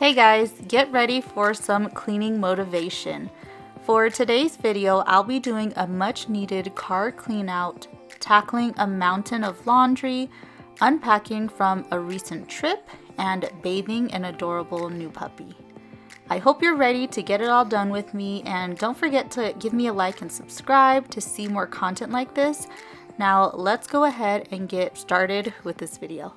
Hey guys, get ready for some cleaning motivation. For today's video, I'll be doing a much needed car clean out, tackling a mountain of laundry, unpacking from a recent trip, and bathing an adorable new puppy. I hope you're ready to get it all done with me, and don't forget to give me a like and subscribe to see more content like this. Now let's go ahead and get started with this video.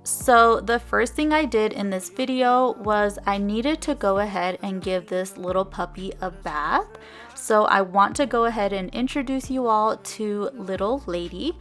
So the first thing I did in this video was I needed to go ahead and give this little puppy a bath. So I want to go ahead and introduce you all to Little Lady.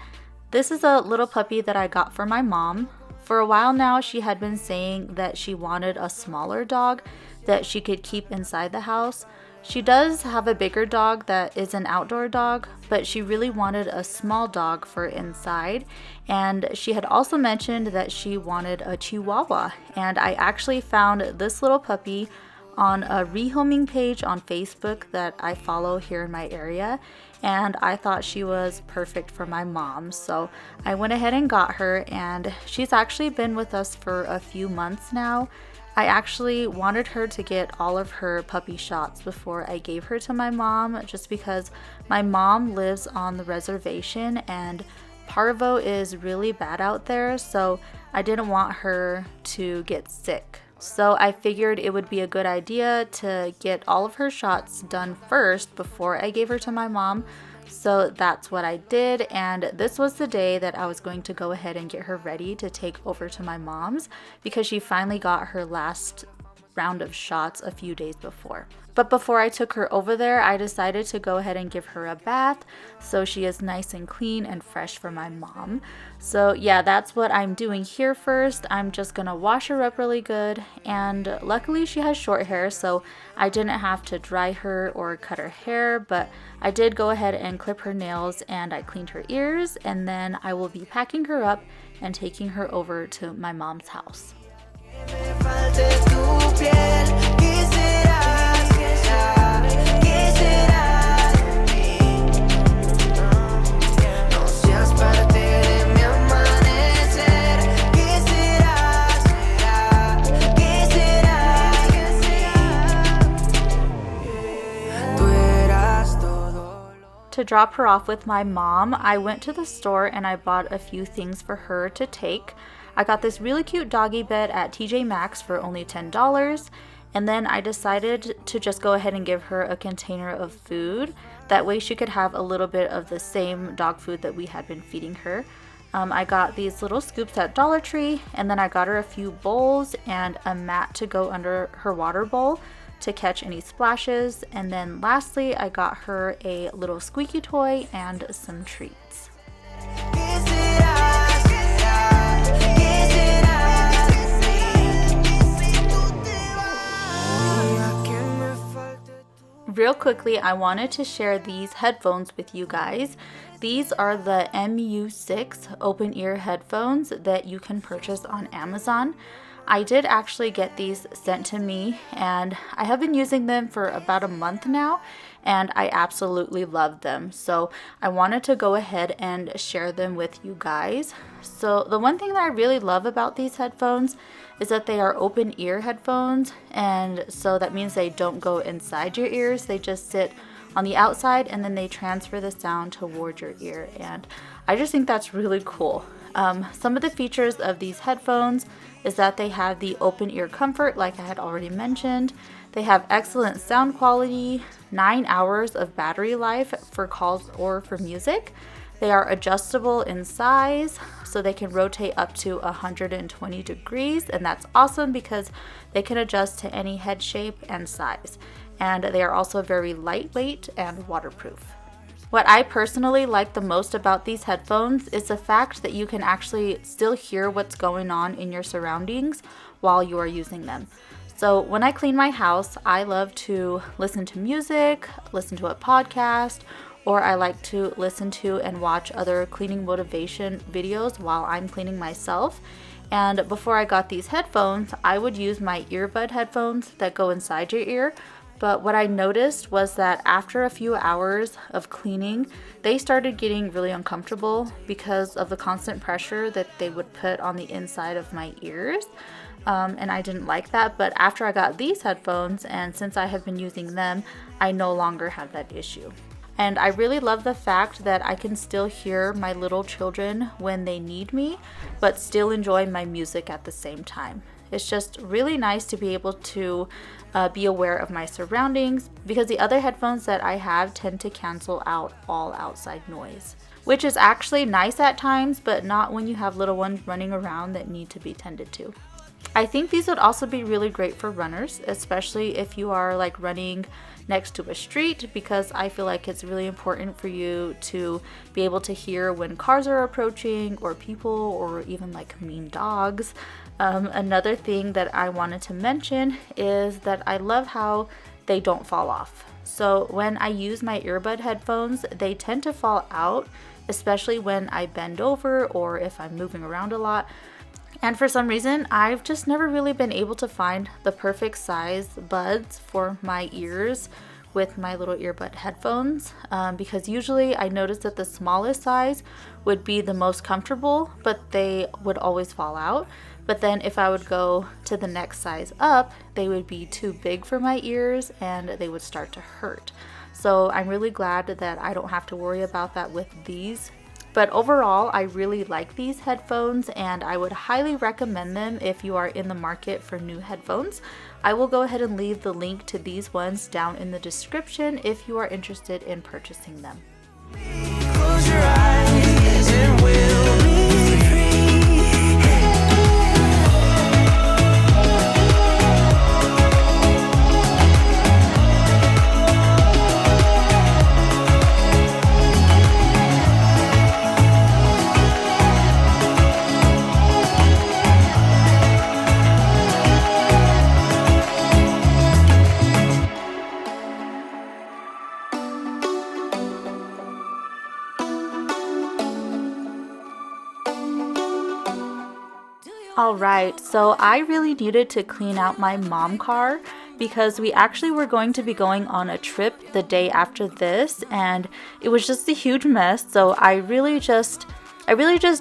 This is a little puppy that I got for my mom. For a while now, she had been saying that she wanted a smaller dog that she could keep inside the house. She does have a bigger dog that is an outdoor dog, but she really wanted a small dog for inside. And she had also mentioned that she wanted a Chihuahua. And I actually found this little puppy on a rehoming page on Facebook that I follow here in my area. And I thought she was perfect for my mom. So I went ahead and got her, and she's actually been with us for a few months now. I actually wanted her to get all of her puppy shots before I gave her to my mom, just because my mom lives on the reservation and parvo is really bad out there, so I didn't want her to get sick. So I figured it would be a good idea to get all of her shots done first before I gave her to my mom. So that's what I did, and this was the day that I was going to go ahead and get her ready to take over to my mom's because she finally got her last round of shots a few days before. But before I took her over there, I decided to go ahead and give her a bath so she is nice and clean and fresh for my mom. So yeah, that's what I'm doing here first. I'm just gonna wash her up really good, and luckily she has short hair, so I didn't have to dry her or cut her hair, but I did go ahead and clip her nails and I cleaned her ears, and then I will be packing her up and taking her over to my mom's house. To drop her off with my mom, I went to the store and I bought a few things for her to take. I got this really cute doggy bed at TJ Maxx for only $10, and then I decided to just go ahead and give her a container of food. That way she could have a little bit of the same dog food that we had been feeding her. I got these little scoops at Dollar Tree, and then I got her a few bowls and a mat to go under her water bowl to catch any splashes, and then lastly I got her a little squeaky toy and some treats. Real quickly, I wanted to share these headphones with you guys. These are the MU6 open ear headphones that you can purchase on Amazon. I did actually get these sent to me, and I have been using them for about a month now, and I absolutely love them. So I wanted to go ahead and share them with you guys. So the one thing that I really love about these headphones is that they are open ear headphones, and so that means they don't go inside your ears. They just sit on the outside and then they transfer the sound toward your ear, and I just think that's really cool. Some of the features of these headphones is that they have the open ear comfort, like I had already mentioned. They have excellent sound quality, 9 hours of battery life for calls or for music. They are adjustable in size, so they can rotate up to 120 degrees, and that's awesome because they can adjust to any head shape and size. And they are also very lightweight and waterproof. What I personally like the most about these headphones is the fact that you can actually still hear what's going on in your surroundings while you are using them. So when I clean my house, I love to listen to music, listen to a podcast, or I like to listen to and watch other cleaning motivation videos while I'm cleaning myself. And before I got these headphones, I would use my earbud headphones that go inside your ear. But what I noticed was that after a few hours of cleaning, they started getting really uncomfortable because of the constant pressure that they would put on the inside of my ears. And I didn't like that. But after I got these headphones, and since I have been using them, I no longer have that issue. And I really love the fact that I can still hear my little children when they need me, but still enjoy my music at the same time. It's just really nice to be able to be aware of my surroundings, because the other headphones that I have tend to cancel out all outside noise, which is actually nice at times, but not when you have little ones running around that need to be tended to. I think these would also be really great for runners, especially if you are like running next to a street, because I feel like it's really important for you to be able to hear when cars are approaching, or people, or even like mean dogs. Another thing that I wanted to mention is that I love how they don't fall off. So when I use my earbud headphones, they tend to fall out, especially when I bend over or if I'm moving around a lot. And for some reason, I've just never really been able to find the perfect size buds for my ears with my little earbud headphones, because usually I notice that the smallest size would be the most comfortable, but they would always fall out. But then if I would go to the next size up, they would be too big for my ears and they would start to hurt. So I'm really glad that I don't have to worry about that with these. But overall, I really like these headphones, and I would highly recommend them if you are in the market for new headphones. I will go ahead and leave the link to these ones down in the description if you are interested in purchasing them. Close your eyes and we'll be free. Alright, so I really needed to clean out my mom car because we actually were going to be going on a trip the day after this, and it was just a huge mess. So I really just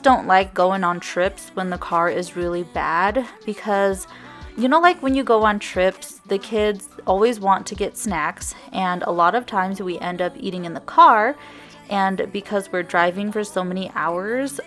don't like going on trips when the car is really bad, because you know, like when you go on trips, the kids always want to get snacks, and a lot of times we end up eating in the car. And because we're driving for so many hours,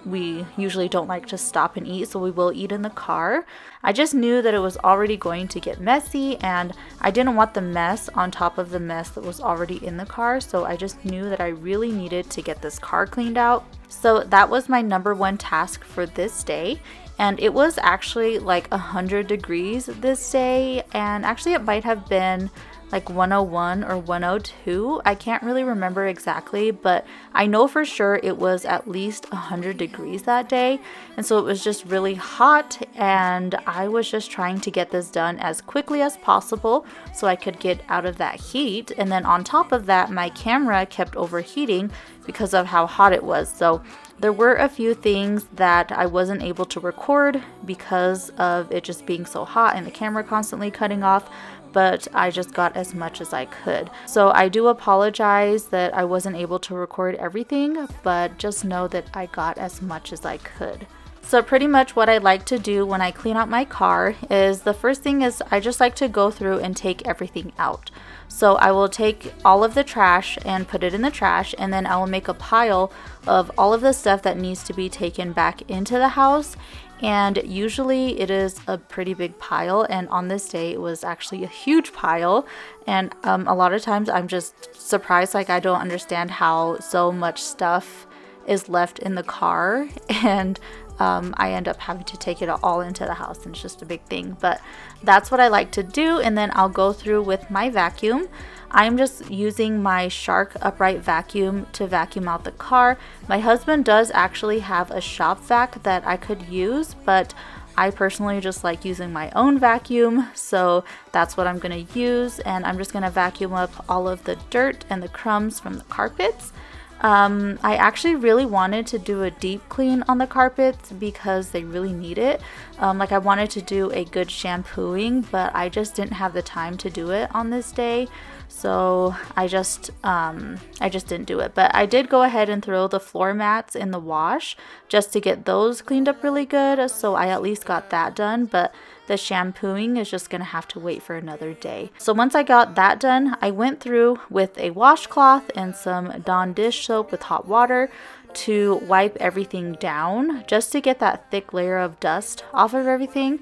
we usually don't like to stop and eat, so we will eat in the car. I just knew that it was already going to get messy, and I didn't want the mess on top of the mess that was already in the car, so I just knew that I really needed to get this car cleaned out. So that was my number one task for this day. And it was actually like 100 degrees this day, and actually it might have been like 101 or 102. I can't really remember exactly, but I know for sure it was at least 100 degrees that day. And so it was just really hot, and I was just trying to get this done as quickly as possible so I could get out of that heat. And then on top of that, my camera kept overheating because of how hot it was. So there were a few things that I wasn't able to record because of it just being so hot and the camera constantly cutting off, but I just got as much as I could. So I do apologize that I wasn't able to record everything, but just know that I got as much as I could. So pretty much what I like to do when I clean out my car is, the first thing is I just like to go through and take everything out. So I will take all of the trash and put it in the trash, and then I will make a pile of all of the stuff that needs to be taken back into the house. And usually it is a pretty big pile, and on this day it was actually a huge pile. And a lot of times I'm just surprised, like I don't understand how so much stuff is left in the car, and I end up having to take it all into the house, and it's just a big thing. But that's what I like to do. And then I'll go through with my vacuum. I'm just using my Shark upright vacuum to vacuum out the car. My husband does actually have a shop vac that I could use, but I personally just like using my own vacuum, so that's what I'm gonna use, and I'm just gonna vacuum up all of the dirt and the crumbs from the carpets. I actually really wanted to do a deep clean on the carpets because they really need it. Like I wanted to do a good shampooing, but I just didn't have the time to do it on this day. So I just didn't do it. But I did go ahead and throw the floor mats in the wash just to get those cleaned up really good. So I at least got that done. But the shampooing is just gonna have to wait for another day. So once I got that done, I went through with a washcloth and some Dawn dish soap with hot water to wipe everything down, just to get that thick layer of dust off of everything.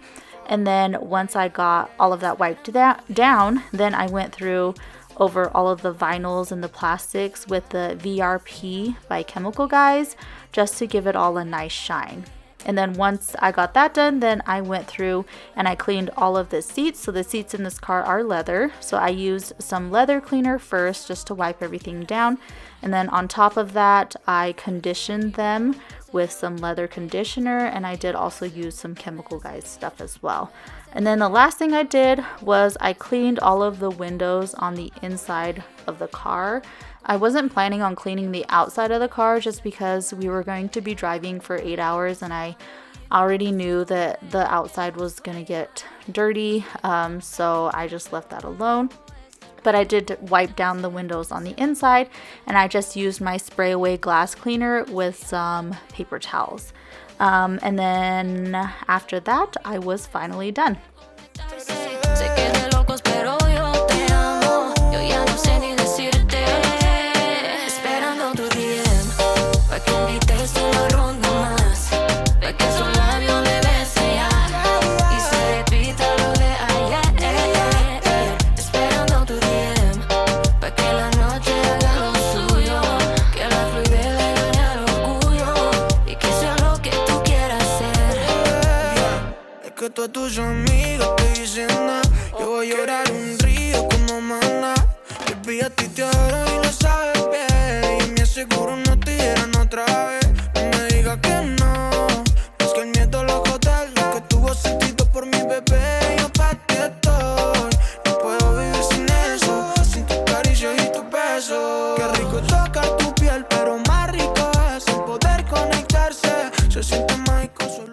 And then once I got all of that wiped down, then I went through over all of the vinyls and the plastics with the VRP by Chemical Guys, just to give it all a nice shine. And then once I got that done, then I went through and I cleaned all of the seats. So the seats in this car are leather. So I used some leather cleaner first just to wipe everything down. And then on top of that, I conditioned them with some leather conditioner, and I did also use some Chemical Guys stuff as well. And then the last thing I did was I cleaned all of the windows on the inside of the car. I wasn't planning on cleaning the outside of the car just because we were going to be driving for 8 hours, and I already knew that the outside was gonna get dirty, so I just left that alone. But I did wipe down the windows on the inside, and I just used my spray away glass cleaner with some paper towels. And then after that, I was finally done. Que todas tus amigas te dicen nada. Yo voy a llorar un río como maná. Baby, a ti te adoro y lo sabes bien. Y me aseguro no te dieran otra vez. No me digas que no. Es que el miedo lo jode. Lo que tuvo sentido por mi bebé. Yo pa' ti estoy. No puedo vivir sin eso. Sin tus caricias y tus besos. Qué rico tocar tu piel, pero más rico es el poder conectarse. Se siente mágico solo.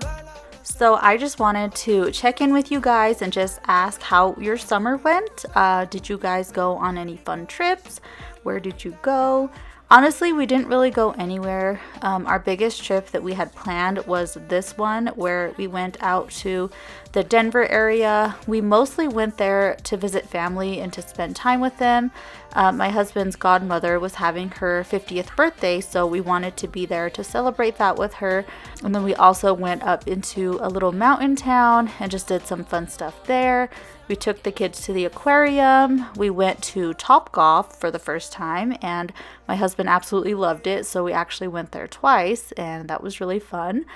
So I just wanted to check in with you guys and just ask how your summer went. Did you guys go on any fun trips? Where did you go? Honestly, we didn't really go anywhere. Our biggest trip that we had planned was this one, where we went out to the Denver area. We mostly went there to visit family and to spend time with them. My husband's godmother was having her 50th birthday, so we wanted to be there to celebrate that with her. And then we also went up into a little mountain town and just did some fun stuff there. We took the kids to the aquarium. We went to Topgolf for the first time, and my husband absolutely loved it, so we actually went there twice, and that was really fun.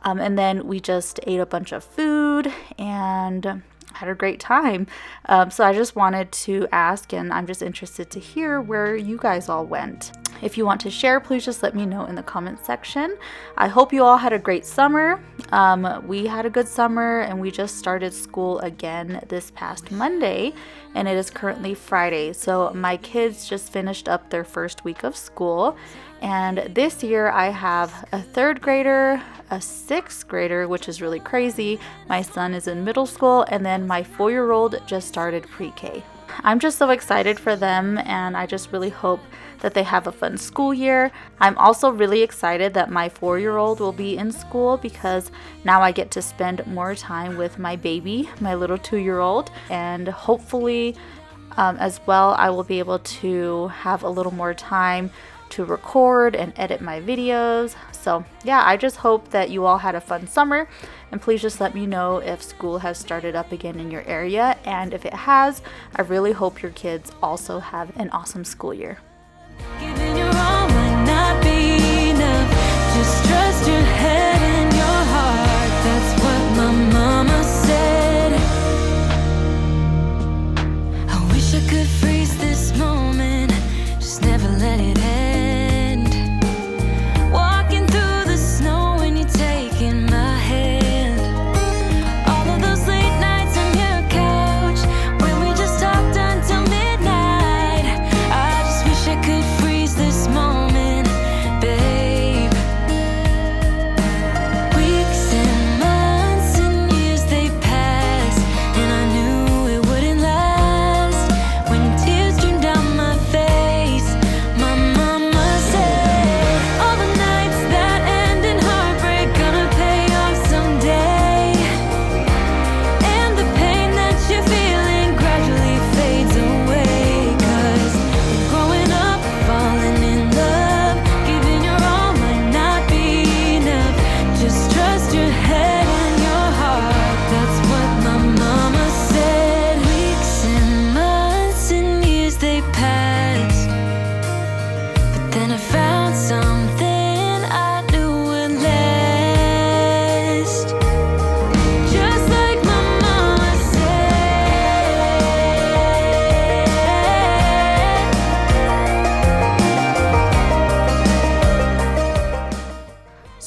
And then we just ate a bunch of food and had a great time. So I just wanted to ask, and I'm just interested to hear where you guys all went. If you want to share, please just let me know in the comment section. I hope you all had a great summer. We had a good summer, and we just started school again this past Monday, and it is currently Friday. So my kids just finished up their first week of school, and this year I have a 3rd grader, a 6th grader, which is really crazy. My son is in middle school, and then my 4-year-old just started pre-K. I'm just so excited for them, and I just really hope that they have a fun school year. I'm also really excited that my 4-year-old will be in school, because now I get to spend more time with my baby, my little 2-year-old, and hopefully as well I will be able to have a little more time to record and edit my videos. So yeah, I just hope that you all had a fun summer, and please just let me know if school has started up again in your area, and if it has, I really hope your kids also have an awesome school year. Giving your all might not be enough. Just trust your head and your heart. That's what my mama said. I wish I could freeze this moment, just never let it end. Walking through the snow when you're taking my hand.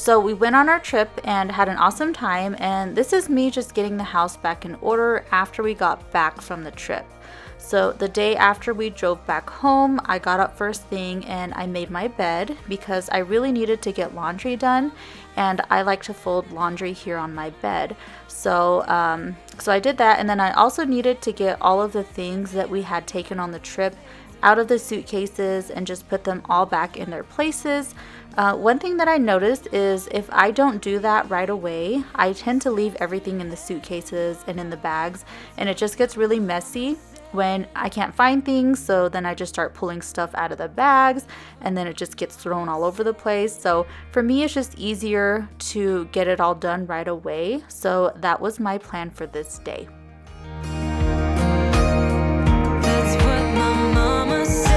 So we went on our trip and had an awesome time, and this is me just getting the house back in order after we got back from the trip. So the day after we drove back home, I got up first thing and I made my bed because I really needed to get laundry done, and I like to fold laundry here on my bed. So I did that, and then I also needed to get all of the things that we had taken on the trip out of the suitcases and just put them all back in their places. One thing that I noticed is if I don't do that right away, I tend to leave everything in the suitcases and in the bags, and it just gets really messy when I can't find things. So then I just start pulling stuff out of the bags, and then it just gets thrown all over the place. So for me, it's just easier to get it all done right away. So that was my plan for this day. That's what my mama said.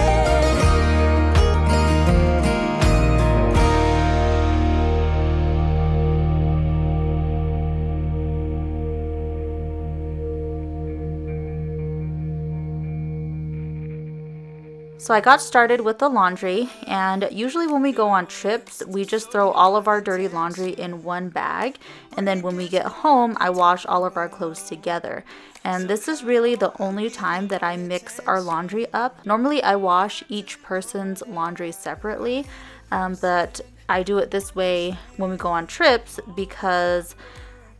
So I got started with the laundry, and usually when we go on trips, we just throw all of our dirty laundry in one bag, and then when we get home, I wash all of our clothes together. And this is really the only time that I mix our laundry up. Normally I wash each person's laundry separately, but I do it this way when we go on trips because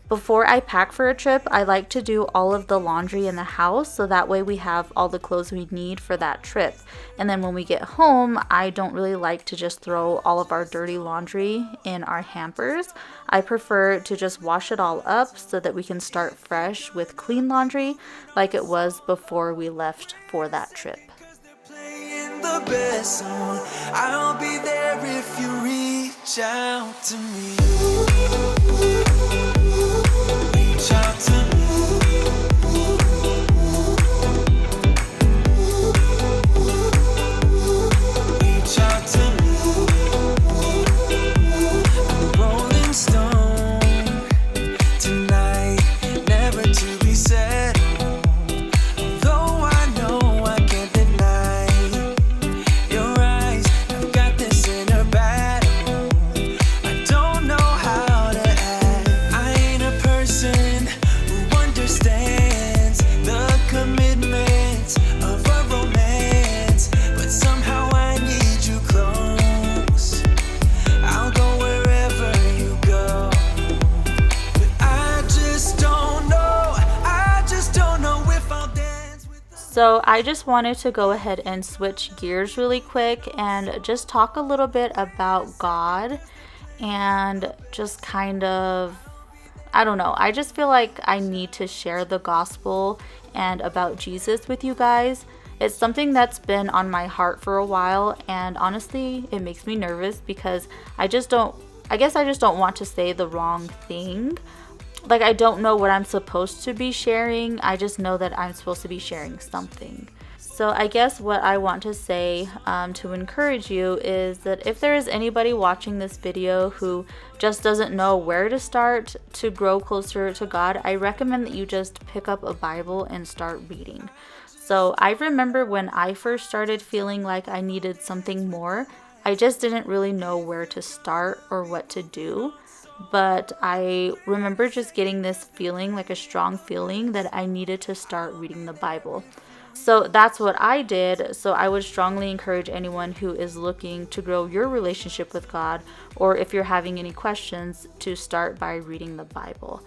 before I pack for a trip, I like to do all of the laundry in the house, so that way we have all the clothes we need for that trip. And then when we get home, I don't really like to just throw all of our dirty laundry in our hampers. I prefer to just wash it all up so that we can start fresh with clean laundry like it was before we left for that trip. Playing the best song. I'll be there if you reach out to me. Reach out to me. Reach out to me. I'm a rolling stone tonight, never to be set. Though I know I can't deny your eyes, I've got this inner battle. I don't know how to act. I ain't a person who understands the commitments of a romance, but somehow I need you close. I'll go wherever you go, but I just don't know if I'll dance with the So I just wanted to go ahead and switch gears really quick and just talk a little bit about God and just kind of, I don't know, I just feel like I need to share the gospel and about Jesus with you guys. It's something that's been on my heart for a while, and honestly, it makes me nervous because I guess I just don't want to say the wrong thing. Like, I don't know what I'm supposed to be sharing. I just know that I'm supposed to be sharing something. So I guess what I want to say to encourage you is that if there is anybody watching this video who just doesn't know where to start to grow closer to God, I recommend that you just pick up a Bible and start reading. So I remember when I first started feeling like I needed something more, I just didn't really know where to start or what to do. But I remember just getting this feeling, like a strong feeling, that I needed to start reading the Bible. So that's what I did. So I would strongly encourage anyone who is looking to grow your relationship with God, or if you're having any questions, to start by reading the Bible.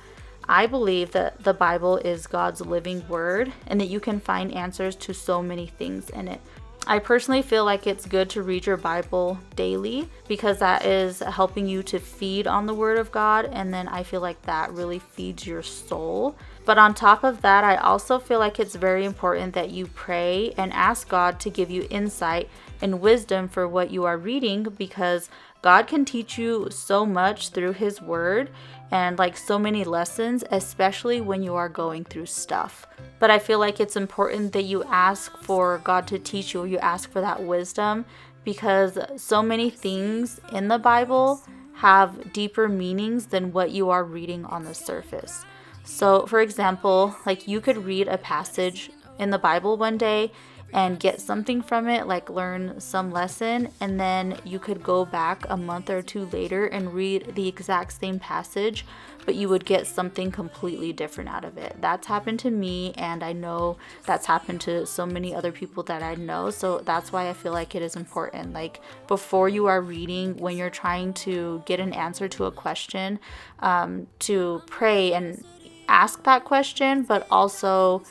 I believe that the Bible is God's living word and that you can find answers to so many things in it. I personally feel like it's good to read your Bible daily because that is helping you to feed on the Word of God, and then I feel like that really feeds your soul. But on top of that, I also feel like it's very important that you pray and ask God to give you insight and wisdom for what you are reading, because God can teach you so much through His Word and like so many lessons, especially when you are going through stuff. But I feel like it's important that you ask for God to teach you, you ask for that wisdom, because so many things in the Bible have deeper meanings than what you are reading on the surface. So for example, like you could read a passage in the Bible one day and get something from it, like learn some lesson, and then you could go back a month or two later and read the exact same passage, but you would get something completely different out of it. That's happened to me, and I know that's happened to so many other people that I know. So that's why I feel like it is important, like before you are reading, when you're trying to get an answer to a question, to pray and ask that question, but also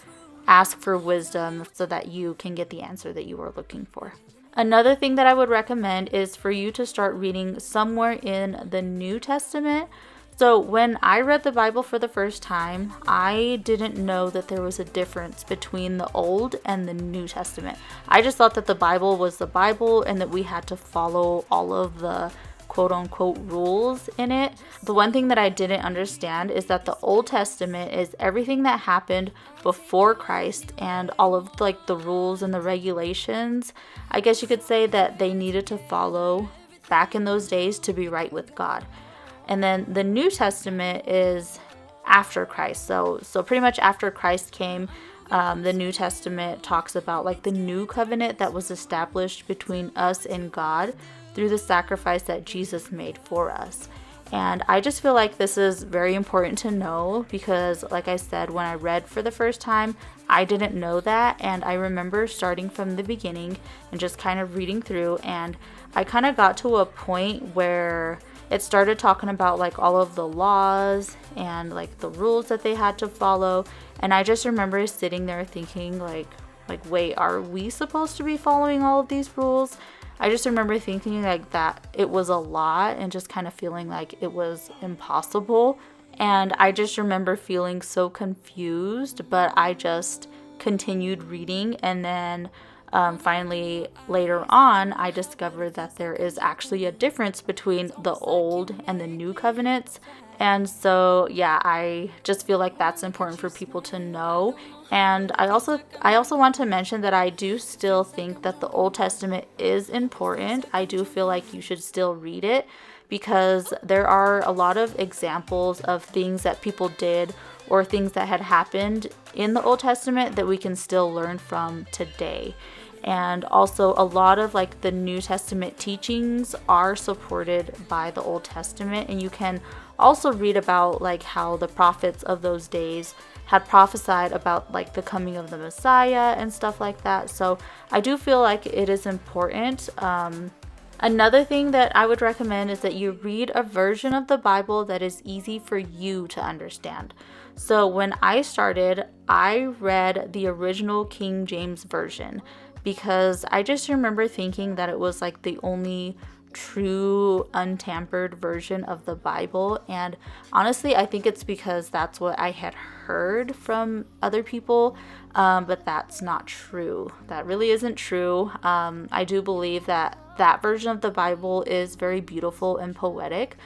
ask for wisdom so that you can get the answer that you are looking for. Another thing that I would recommend is for you to start reading somewhere in the New Testament. So when I read the Bible for the first time, I didn't know that there was a difference between the Old and the New Testament. I just thought that the Bible was the Bible and that we had to follow all of the quote-unquote rules in it. The one thing that I didn't understand is that the Old Testament is everything that happened before Christ, and all of like the rules and the regulations, I guess you could say, that they needed to follow back in those days to be right with God. And then the New Testament is after Christ. So pretty much after Christ came, the New Testament talks about like the new covenant that was established between us and God through the sacrifice that Jesus made for us. And I just feel like this is very important to know because, like I said, when I read for the first time, I didn't know that. And I remember starting from the beginning and just kind of reading through, and I kind of got to a point where it started talking about like all of the laws and like the rules that they had to follow. And I just remember sitting there thinking like wait, are we supposed to be following all of these rules? I just remember thinking like that it was a lot and just kind of feeling like it was impossible. And I just remember feeling so confused, but I just continued reading. And then finally later on, I discovered that there is actually a difference between the old and the new covenants. And so, yeah, I just feel like that's important for people to know. And I also want to mention that I do still think that the Old Testament is important. I do feel like you should still read it because there are a lot of examples of things that people did or things that had happened in the Old Testament that we can still learn from today. And also a lot of like the New Testament teachings are supported by the Old Testament, and you can also read about like how the prophets of those days had prophesied about like the coming of the Messiah and stuff like that. So I do feel like it is important. Another thing that I would recommend is that you read a version of the Bible that is easy for you to understand. So when I started, I read the original King James Version because I just remember thinking that it was like the only true untampered version of the Bible. And honestly, I think it's because that's what I had heard from other people, but that's not true. That really isn't true. I do believe that that version of the Bible is very beautiful and poetic,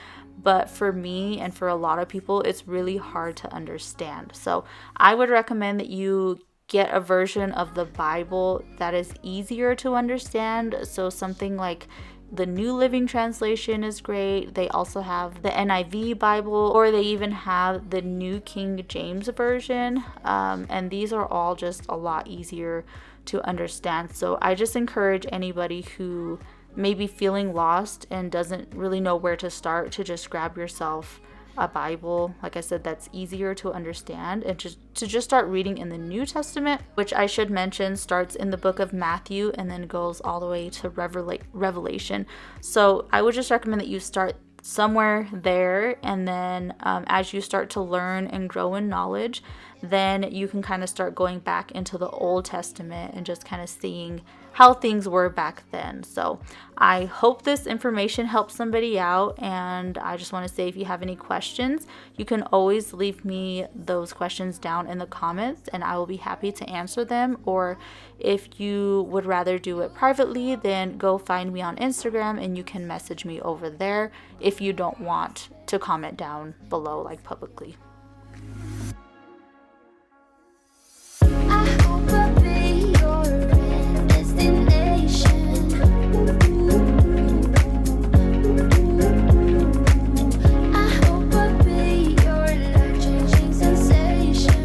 but for me and for a lot of people, it's really hard to understand. So I would recommend that you get a version of the Bible that is easier to understand. So something like the New Living Translation is great. They also have the NIV Bible, or they even have the New King James Version. And these are all just a lot easier to understand. So I just encourage anybody who may be feeling lost and doesn't really know where to start to just grab yourself a Bible, like I said, that's easier to understand, and just start reading in the New Testament, which I should mention starts in the book of Matthew and then goes all the way to Revelation. So I would just recommend that you start somewhere there, and then as you start to learn and grow in knowledge, then you can kind of start going back into the Old Testament and just kind of seeing how things were back then. So I hope this information helps somebody out, and I just want to say if you have any questions, you can always leave me those questions down in the comments and I will be happy to answer them. Or if you would rather do it privately, then go find me on Instagram and you can message me over there if you don't want to comment down below like publicly. I hope I'll be your destination. I hope I'll be your life-changing sensation.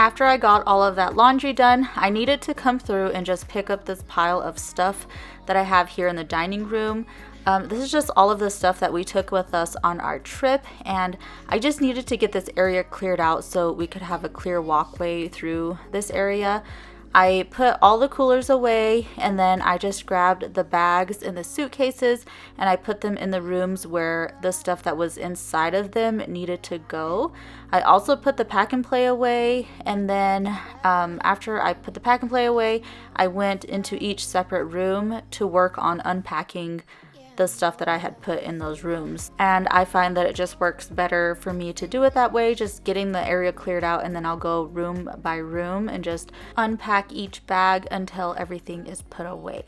after I got all of that laundry done, I needed to come through and just pick up this pile of stuff that I have here in the dining room. This is just all of the stuff that we took with us on our trip, and I just needed to get this area cleared out so we could have a clear walkway through this area. I put all the coolers away, and then I just grabbed the bags and the suitcases and I put them in the rooms where the stuff that was inside of them needed to go. I also put the pack and play away, and then after I put the pack and play away, I went into each separate room to work on unpacking the stuff that I had put in those rooms. And I find that it just works better for me to do it that way, just getting the area cleared out, and then I'll go room by room and just unpack each bag until everything is put away.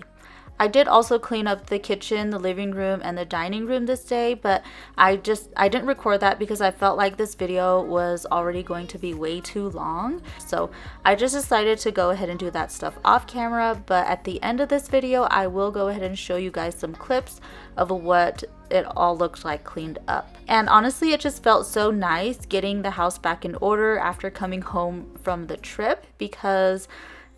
I did also clean up the kitchen, the living room, and the dining room this day, but I didn't record that because I felt like this video was already going to be way too long. So I just decided to go ahead and do that stuff off camera, but at the end of this video, I will go ahead and show you guys some clips of what it all looked like cleaned up. And honestly, it just felt so nice getting the house back in order after coming home from the trip, because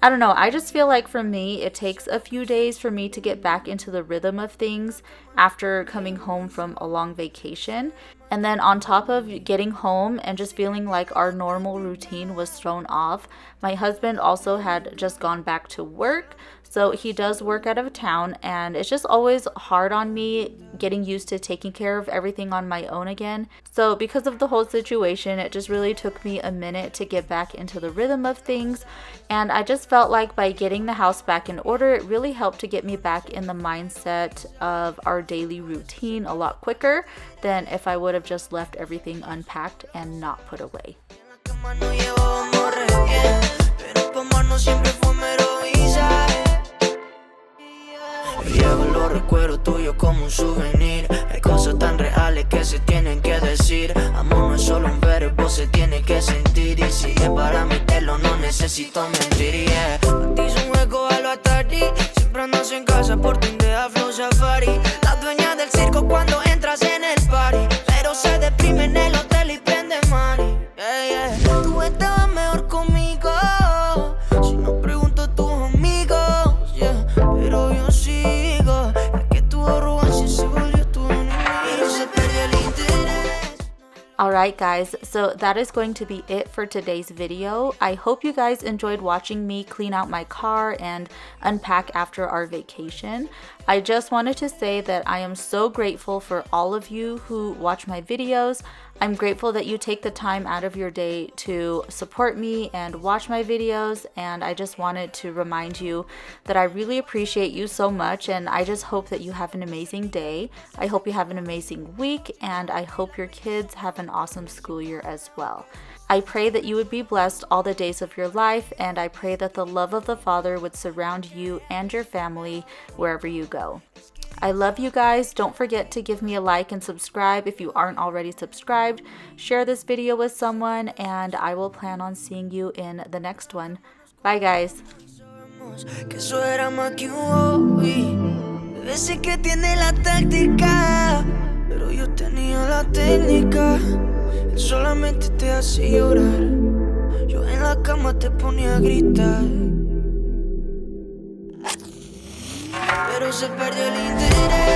I don't know, I just feel like for me, it takes a few days for me to get back into the rhythm of things after coming home from a long vacation. And then on top of getting home and just feeling like our normal routine was thrown off, my husband also had just gone back to work. So he does work out of town, and it's just always hard on me getting used to taking care of everything on my own again. So because of the whole situation, it just really took me a minute to get back into the rhythm of things. And I just felt like by getting the house back in order, it really helped to get me back in the mindset of our daily routine a lot quicker than if I would have just left everything unpacked and not put away. Llevo los recuerdos tuyos como un souvenir. Hay cosas tan reales que se tienen que decir. Amor no es solo un verbo, se tiene que sentir. Y si es para meterlo, no necesito mentir. Yeah. A ti es un juego a lo Atari. Siempre andas en casa por donde a Flow Safari. La dueña del circo cuando entras en el party. Pero se deprime en el hotel y prende mani. Yeah, yeah. Tú estabas mejor conmigo. Si no pregunto a tus amigos, yeah. Pero yo sigo. Es que tu arrogancia se volvió tu enemigo. Se perdió el interés. Alright guys, so that is going to be it for today's video. I hope you guys enjoyed watching me clean out my car and unpack after our vacation. I just wanted to say that I am so grateful for all of you who watch my videos. I'm grateful that you take the time out of your day to support me and watch my videos, and I just wanted to remind you that I really appreciate you so much, and I just hope that you have an amazing day. I hope you have an amazing week, and I hope your kids have an awesome school year as well. I pray that you would be blessed all the days of your life, and I pray that the love of the Father would surround you and your family wherever you go. I love you guys. Don't forget to give me a like and subscribe if you aren't already subscribed. Share this video with someone, and I will plan on seeing you in the next one. Bye guys. Que eso era más que un hobby. Veces que tiene la táctica, pero yo tenía la técnica. Él solamente te hace llorar. Yo en la cama te ponía a gritar. Pero se perdió el interés.